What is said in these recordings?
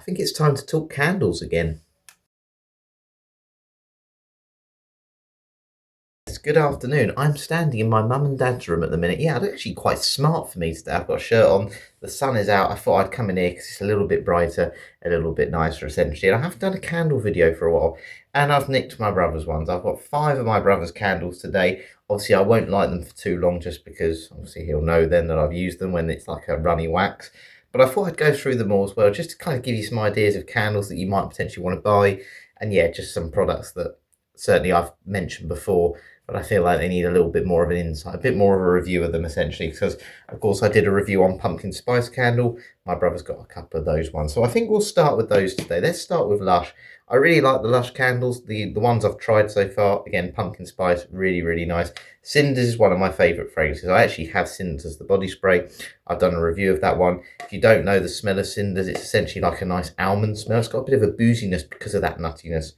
think it's time to talk candles again. It's good afternoon. I'm standing in my mum and dad's room at the minute. Yeah, it's actually quite smart for me today. I've got a shirt on. The sun is out. I thought I'd come in here because it's a little bit brighter, a little bit nicer, essentially. And I haven't done a candle video for a while. And I've nicked my brother's ones. I've got 5 of my brother's candles today. Obviously, I won't light them for too long just because obviously he'll know then that I've used them when it's like a runny wax. But I thought I'd go through them all as well, just to kind of give you some ideas of candles that you might potentially want to buy. And yeah, just some products that certainly I've mentioned before, but I feel like they need a little bit more of an insight, a bit more of a review of them essentially, because of course I did a review on pumpkin spice candle. My brother's got a couple of those ones. So I think we'll start with those today. Let's start with Lush. I really like the Lush candles, the ones I've tried so far. Again, pumpkin spice, really, really nice. Cinders is one of my favourite fragrances. I actually have Cinders, the body spray. I've done a review of that one. If you don't know the smell of Cinders, it's essentially like a nice almond smell. It's got a bit of a booziness because of that nuttiness.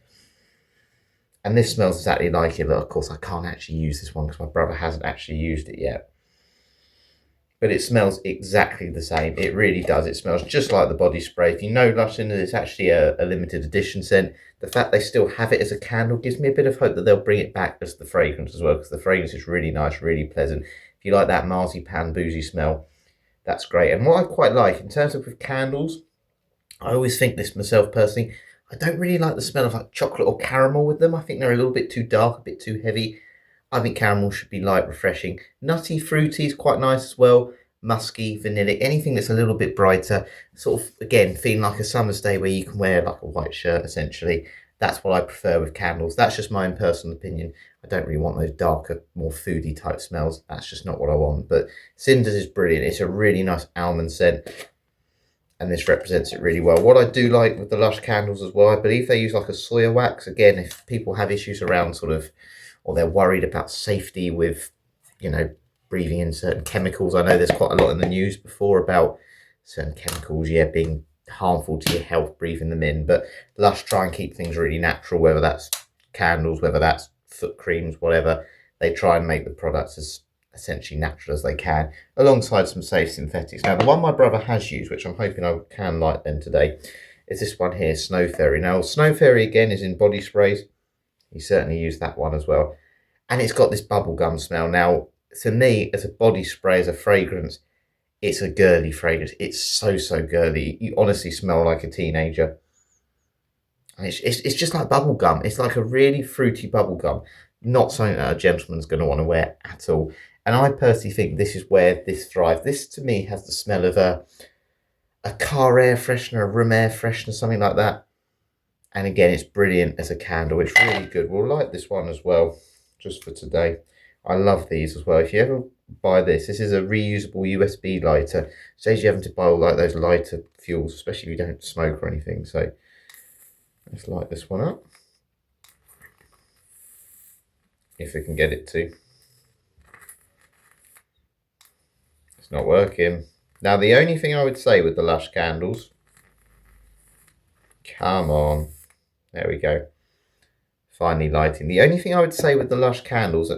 And this smells exactly like it, but of course I can't actually use this one because my brother hasn't actually used it yet. But it smells exactly the same. It really does. It smells just like the body spray. If you know Lush Cinders, it's actually a limited edition scent. The fact they still have it as a candle gives me a bit of hope that they'll bring it back as the fragrance as well, because the fragrance is really nice, really pleasant. If you like that marzipan boozy smell, that's great. And what I quite like in terms of with candles, I always think this myself personally, I don't really like the smell of like chocolate or caramel with them. I think they're a little bit too dark, a bit too heavy. I think caramel should be light, refreshing. Nutty, fruity is quite nice as well. Musky, vanillic, anything that's a little bit brighter. Sort of, again, feeling like a summer's day where you can wear like a white shirt, essentially. That's what I prefer with candles. That's just my own personal opinion. I don't really want those darker, more foodie type smells. That's just not what I want. But Cinders is brilliant. It's a really nice almond scent, and this represents it really well. What I do like with the Lush candles as well, I believe they use like a soya wax. Again, if people have issues around sort of, or they're worried about safety with, breathing in certain chemicals. I know there's quite a lot in the news before about certain chemicals, being harmful to your health, breathing them in. But Lush try and keep things really natural, whether that's candles, whether that's foot creams, whatever. They try and make the products as essentially natural as they can, alongside some safe synthetics. Now, the one my brother has used, which I'm hoping I can light then today, is this one here, Snow Fairy. Now, Snow Fairy, again, is in body sprays. He certainly used that one as well. And it's got this bubblegum smell. Now, to me, as a body spray, as a fragrance, it's a girly fragrance. It's so, so girly. You honestly smell like a teenager. And it's just like bubblegum. It's like a really fruity bubblegum. Not something that a gentleman's going to want to wear at all. And I personally think this is where this thrives. This, to me, has the smell of a car air freshener, a room air freshener, something like that. And again, it's brilliant as a candle. It's really good. We'll light this one as well, just for today. I love these as well. If you ever buy this is a reusable USB lighter. Saves you having to buy all like those lighter fuels, especially if you don't smoke or anything. So let's light this one up. If we can get it to. It's not working. Now, the only thing I would say with the Lush candles, come on, there we go, finally lighting. The only thing I would say with the Lush candles,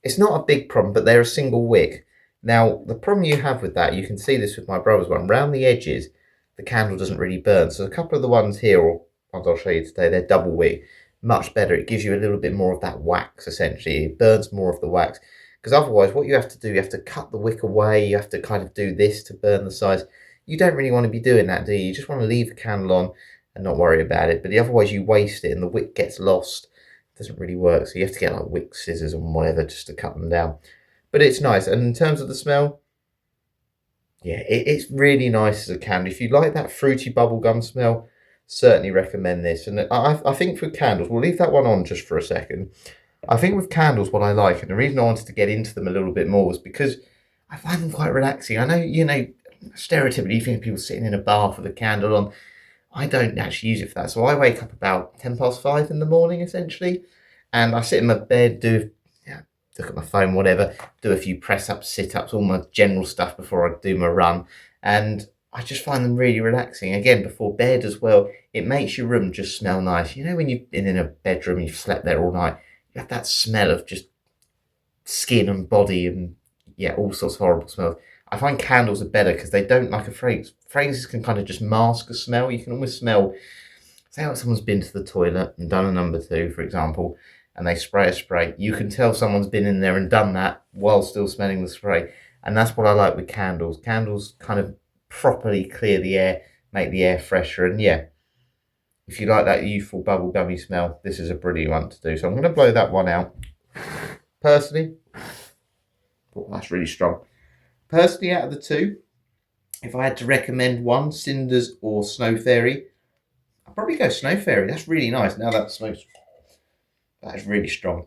it's not a big problem, but they're a single wick. Now, the problem you have with that, you can see this with my brother's one, around the edges, the candle doesn't really burn. So a couple of the ones here, or ones I'll show you today, they're double wick, much better. It gives you a little bit more of that wax, essentially. It burns more of the wax. Because otherwise, what you have to do, you have to cut the wick away. You have to kind of do this to burn the sides. You don't really want to be doing that, do you? You just want to leave the candle on and not worry about it. But otherwise, you waste it and the wick gets lost. It doesn't really work. So you have to get like Wicks scissors or whatever just to cut them down. But it's nice. And in terms of the smell, yeah, it's really nice as a candle. If you like that fruity bubblegum smell, certainly recommend this. And I think for candles, we'll leave that one on just for a second. I think with candles, what I like, and the reason I wanted to get into them a little bit more was because I find them quite relaxing. I know, stereotypically you think of people sitting in a bath with a candle on. I don't actually use it for that. So I wake up about 5:10 in the morning, essentially. And I sit in my bed, look at my phone, whatever, do a few press-ups, sit-ups, all my general stuff before I do my run. And I just find them really relaxing. Again, before bed as well, it makes your room just smell nice. You know, when you've been in a bedroom and you've slept there all night, you have that smell of just skin and body and, all sorts of horrible smells. I find candles are better because they don't like a fragrance. Fragrances can kind of just mask a smell. You can almost smell, say like someone's been to the toilet and done a number two, for example, and they spray a spray. You can tell someone's been in there and done that while still smelling the spray. And that's what I like with candles. Candles kind of properly clear the air, make the air fresher. And yeah, if you like that youthful bubblegummy smell, this is a brilliant one to do. So I'm going to blow that one out. Personally, oh, that's really strong. Personally, out of the two, if I had to recommend one, Cinders or Snow Fairy, I'd probably go Snow Fairy. That's really nice. Now that smoke's, that is really strong.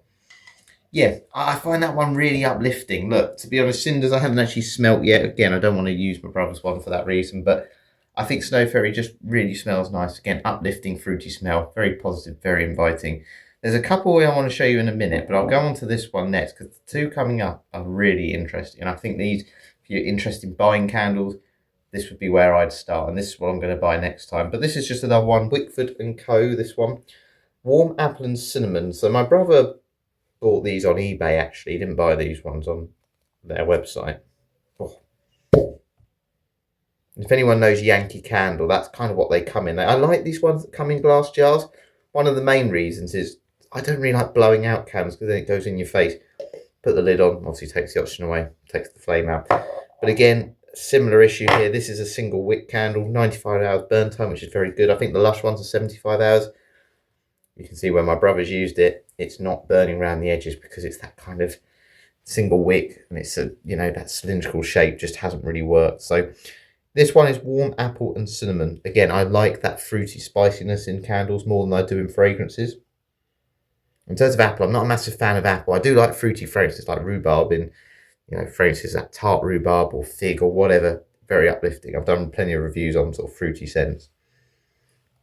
Yeah, I find that one really uplifting. Look, to be honest, Cinders I haven't actually smelt yet. Again, I don't want to use my brother's one for that reason, but I think Snow Fairy just really smells nice. Again, uplifting, fruity smell, very positive, very inviting. There's a couple I want to show you in a minute, but I'll go on to this one next because the two coming up are really interesting. And I think these, if you're interested in buying candles, this would be where I'd start. And this is what I'm going to buy next time. But this is just another one, Wickford & Co., this one. Warm apple and cinnamon. So my brother bought these on eBay, actually. He didn't buy these ones on their website. Oh. If anyone knows Yankee Candle, that's kind of what they come in. I like these ones that come in glass jars. One of the main reasons is I don't really like blowing out candles because then it goes in your face. Put the lid on, obviously takes the oxygen away, takes the flame out. But again, similar issue here. This is a single wick candle, 95 hours burn time, which is very good. I think the Lush ones are 75 hours. You can see where my brother's used it, it's not burning around the edges because it's that kind of single wick and it's a, you know, that cylindrical shape just hasn't really worked. So this one is warm apple and cinnamon. Again, I like that fruity spiciness in candles more than I do in fragrances. In terms of apple, I'm not a massive fan of apple. I do like fruity fragrances like rhubarb in, you know, fragrances that tart rhubarb or fig or whatever. Very uplifting. I've done plenty of reviews on sort of fruity scents.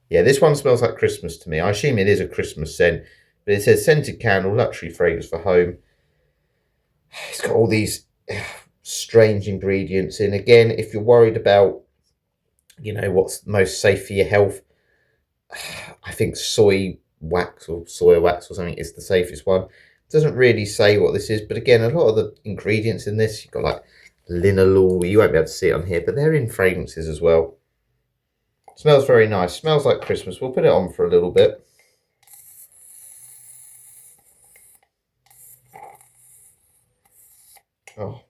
Yeah, this one smells like Christmas to me. I assume it is a Christmas scent, but it says scented candle, luxury fragrance for home. It's got all these strange ingredients in. Again, if you're worried about, you know, what's most safe for your health, I think soy wax or soya wax or something is the safest one. It doesn't really say what this is, but again, a lot of the ingredients in this, you've got like linalool, you won't be able to see it on here, but they're in fragrances as well. Smells very nice, smells like Christmas. We'll put it on for a little bit. Oh,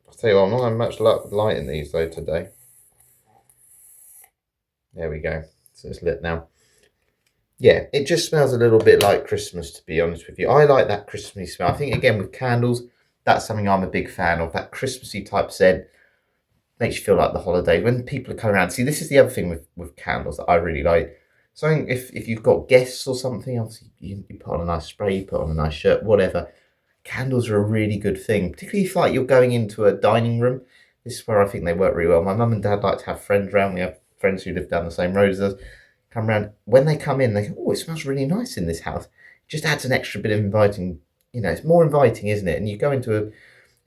I'll tell you what, I'm not having much luck with lighting these though today. There we go, so it's lit now. Yeah, it just smells a little bit like Christmas, to be honest with you. I like that Christmassy smell. I think, again, with candles, that's something I'm a big fan of. That Christmassy type scent makes you feel like the holiday. When people are coming around, see, this is the other thing with candles that I really like. Something, if you've got guests or something, obviously you put on a nice spray, you put on a nice shirt, whatever. Candles are a really good thing, particularly if like you're going into a dining room. This is where I think they work really well. My mum and dad like to have friends around. We have friends who live down the same road as us. Come around, when they come in, they go, oh, it smells really nice in this house. It just adds an extra bit of inviting, you know, it's more inviting, isn't it? And you go into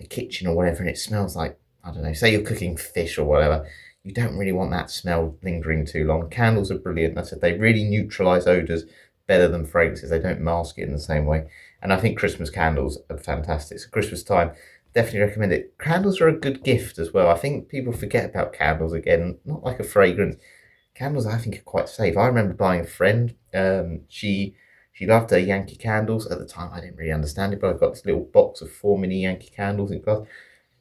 a kitchen or whatever and it smells like, I don't know, say you're cooking fish or whatever, you don't really want that smell lingering too long. Candles are brilliant. I said they really neutralise odours better than fragrances. They don't mask it in the same way. And I think Christmas candles are fantastic. So Christmas time, definitely recommend it. Candles are a good gift as well. I think people forget about candles again, not like a fragrance. Candles, I think, are quite safe. I remember buying a friend. She loved her Yankee candles. At the time, I didn't really understand it, but I got this little box of 4 mini Yankee candles in glass.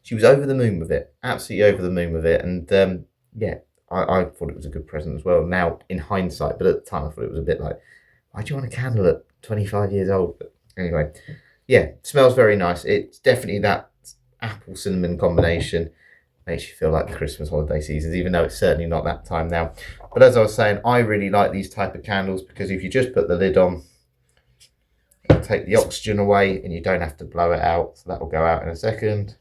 She was over the moon with it. Absolutely over the moon with it. And yeah, I thought it was a good present as well. Now, in hindsight, but at the time, I thought it was a bit like, why do you want a candle at 25 years old? But anyway, yeah, smells very nice. It's definitely that apple cinnamon combination. Makes you feel like the Christmas holiday seasons, even though it's certainly not that time now. But as I was saying, I really like these type of candles because if you just put the lid on, it'll take the oxygen away and you don't have to blow it out. So that will go out in a second.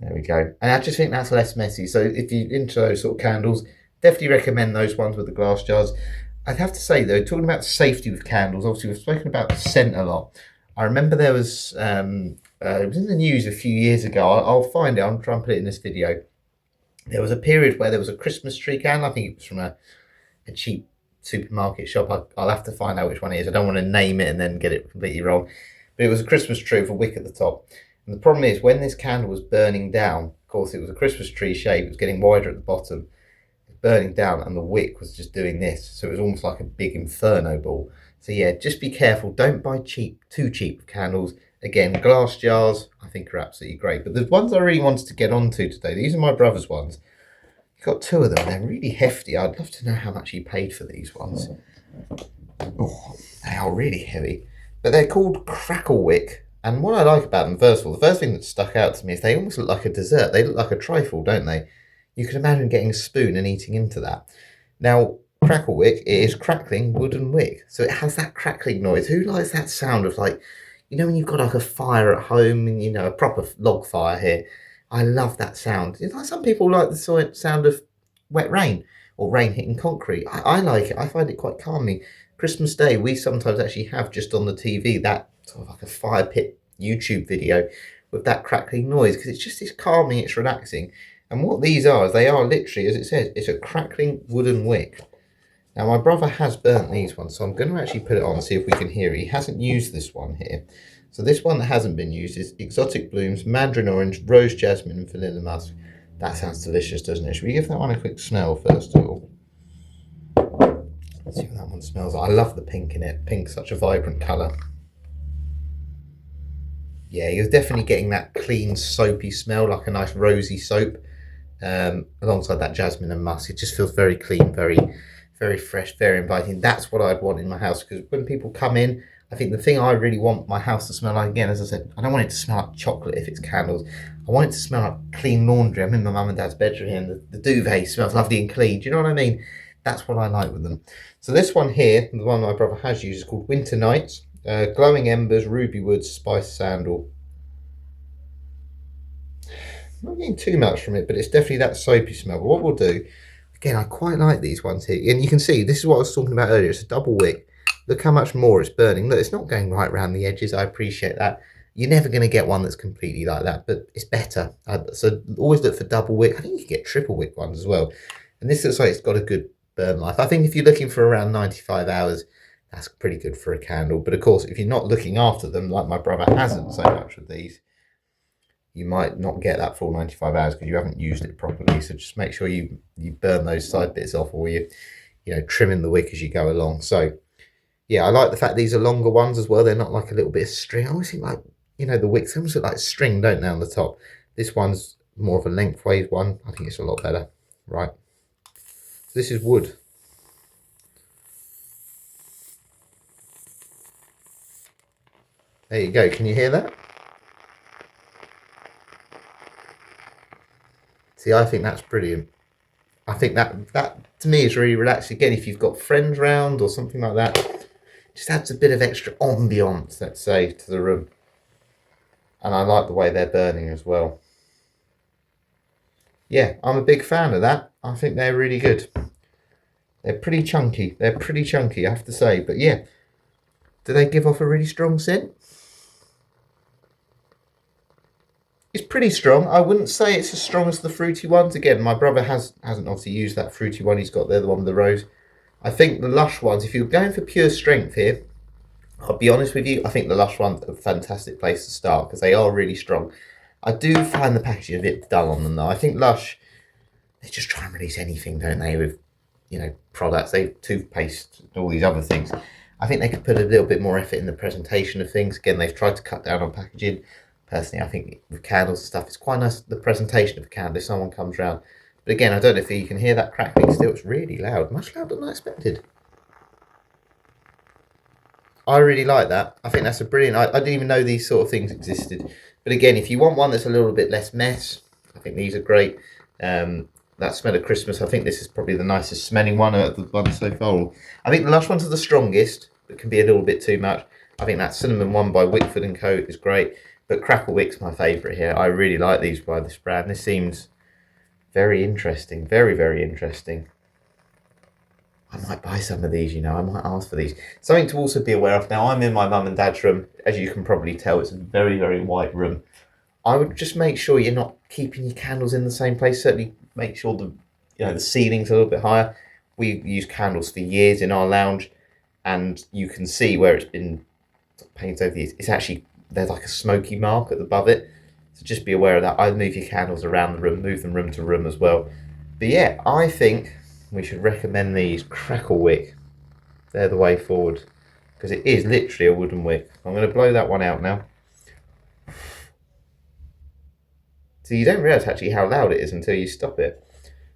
There we go. And I just think that's less messy. So if you're into those sort of candles, definitely recommend those ones with the glass jars. I'd have to say though, talking about safety with candles, obviously we've spoken about scent a lot. I remember there was, it was in the news a few years ago. I'll find it, I'll try and put it in this video. There was a period where there was a Christmas tree candle. I think it was from a cheap supermarket shop. I'll have to find out which one it is. I don't want to name it and then get it completely wrong. But it was a Christmas tree with a wick at the top. And the problem is, when this candle was burning down, of course, it was a Christmas tree shape, it was getting wider at the bottom, burning down, and the wick was just doing this. So it was almost like a big inferno ball. So yeah, just be careful. Don't buy too cheap candles. Again, glass jars, I think, are absolutely great. But the ones I really wanted to get onto today, these are my brother's ones. He's got two of them. They're really hefty. I'd love to know how much he paid for these ones. Oh, they are really heavy. But they're called Cracklewick. And what I like about them, first of all, the first thing that stuck out to me is they almost look like a dessert. They look like a trifle, don't they? You can imagine getting a spoon and eating into that. Now, Cracklewick is crackling wooden wick. So it has that crackling noise. Who likes that sound of, like, you know, when you've got like a fire at home and, you know, a proper log fire here. I love that sound. It's like some people like the sound of wet rain or rain hitting concrete. I like it. I find it quite calming. Christmas Day, we sometimes actually have just on the TV that sort of like a fire pit YouTube video with that crackling noise, because it's just, it's calming, it's relaxing. And what these are, is they are literally, as it says, it's a crackling wooden wick. Now, my brother has burnt these ones, so I'm going to actually put it on and see if we can hear it. He hasn't used this one here. So this one that hasn't been used is Exotic Blooms, Mandarin Orange, Rose Jasmine and Vanilla Musk. That sounds delicious, doesn't it? Should we give that one a quick smell first of all? Let's see what that one smells like. I love the pink in it. Pink's such a vibrant colour. Yeah, you're definitely getting that clean, soapy smell, like a nice rosy soap, alongside that jasmine and musk. It just feels very clean, very, very fresh, very inviting. That's what I'd want in my house, because when people come in, I think the thing I really want my house to smell like, again, as I said, I don't want it to smell like chocolate if it's candles. I want it to smell like clean laundry. I'm in my mum and dad's bedroom here, and the duvet smells lovely and clean. Do you know what I mean? That's what I like with them. So this one here, the one my brother has used, is called Winter Nights. Glowing Embers, Ruby Woods, Spice Sandal. I'm not getting too much from it, but it's definitely that soapy smell. But what we'll do, again, I quite like these ones here. And you can see, this is what I was talking about earlier. It's a double wick. Look how much more it's burning. Look, it's not going right around the edges. I appreciate that. You're never going to get one that's completely like that, but it's better. So always look for double wick. I think you can get triple wick ones as well. And this looks like it's got a good burn life. I think if you're looking for around 95 hours, that's pretty good for a candle. But of course, if you're not looking after them, like my brother hasn't so much with these, you might not get that full 95 hours because you haven't used it properly. So just make sure you burn those side bits off, or you trimming the wick as you go along. So yeah, I like the fact these are longer ones as well. They're not like a little bit of string. I always think, like, the wicks almost look like string, don't they, on the top? This one's more of a lengthways one. I think it's a lot better, right? So this is wood. There you go. Can you hear that? See, I think that's brilliant. I think that to me is really relaxing. Again, if you've got friends round or something like that, just adds a bit of extra ambiance, let's say, to the room. And I like the way they're burning as well. Yeah, I'm a big fan of that. I think they're really good. They're pretty chunky. I have to say. But yeah, do they give off a really strong scent? It's pretty strong. I wouldn't say it's as strong as the fruity ones. Again, my brother hasn't obviously used that fruity one he's got there, the one with the rose. I think the Lush ones, if you're going for pure strength here, I'll be honest with you, I think the Lush one's a fantastic place to start because they are really strong. I do find the packaging a bit dull on them though. I think Lush, they just try and release anything, don't they, with products. They toothpaste and all these other things. I think they could put a little bit more effort in the presentation of things. Again, they've tried to cut down on packaging. Personally, I think with candles and stuff, it's quite nice, the presentation of a candle if someone comes round. But again, I don't know if you can hear that crackling still. It's really loud, much louder than I expected. I really like that. I think that's a brilliant, I didn't even know these sort of things existed. But again, if you want one that's a little bit less mess, I think these are great. That smell of Christmas, I think this is probably the nicest smelling one of the ones so far. I think the Lush ones are the strongest, but can be a little bit too much. I think that cinnamon one by Wickford & Co is great. But Cracklewick's my favourite here. I really like these by this brand. This seems very interesting. Very, very interesting. I might buy some of these, I might ask for these. Something to also be aware of. Now, I'm in my mum and dad's room. As you can probably tell, it's a very, very white room. I would just make sure you're not keeping your candles in the same place. Certainly make sure the ceiling's a little bit higher. We've used candles for years in our lounge, and you can see where it's been painted over the years. It's actually there's like a smoky mark above it. So just be aware of that. I'd move your candles around the room, move them room to room as well. But yeah, I think we should recommend these Crackle wick. They're the way forward because it is literally a wooden wick. I'm going to blow that one out now. So you don't realise actually how loud it is until you stop it.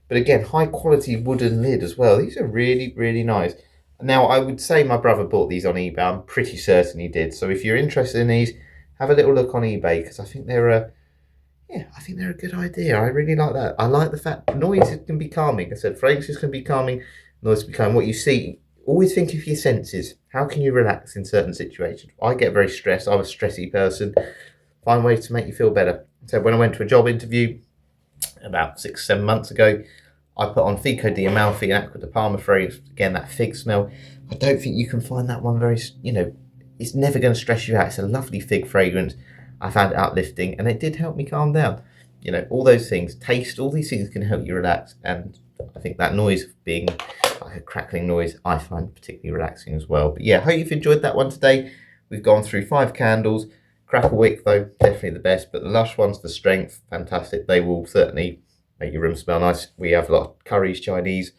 But again, high quality wooden lid as well. These are really, really nice. Now, I would say my brother bought these on eBay. I'm pretty certain he did. So if you're interested in these, have a little look on eBay because I think they're I think they're a good idea. I really like that. I like the fact noises can be calming. I said fragrances can be calming, noise can be calming. What you see, always think of your senses. How can you relax in certain situations? I get very stressed. I'm a stressy person. Find ways to make you feel better. So when I went to a job interview about 6-7 months ago, I put on Fico di Amalfi and Acqua di Parma fragrance. Again, that fig smell. I don't think you can find that one very, it's never going to stress you out. It's a lovely fig fragrance. I found it uplifting and it did help me calm down. All those things, taste, all these things can help you relax. And I think that noise being like a crackling noise, I find particularly relaxing as well. But yeah, hope you've enjoyed that one today. We've gone through 5 candles. Crackle wick though, definitely the best, but the Lush ones for strength, fantastic. They will certainly make your room smell nice. We have a lot of curries, Chinese,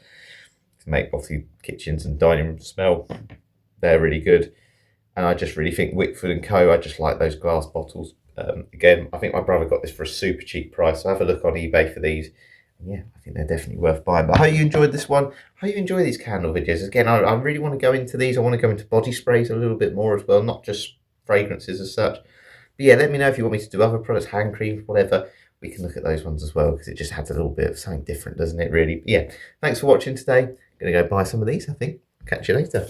to make obviously kitchens and dining rooms smell. They're really good. And I just really think Wickford & Co, I just like those glass bottles. Again, I think my brother got this for a super cheap price, so have a look on eBay for these. And yeah, I think they're definitely worth buying. But I hope you enjoyed this one. I hope you enjoy these candle videos. Again, I really want to go into these. I want to go into body sprays a little bit more as well, not just fragrances as such. But yeah, let me know if you want me to do other products, hand creams, whatever. We can look at those ones as well because it just adds a little bit of something different, doesn't it, really? But yeah, thanks for watching today. Going to go buy some of these, I think. Catch you later.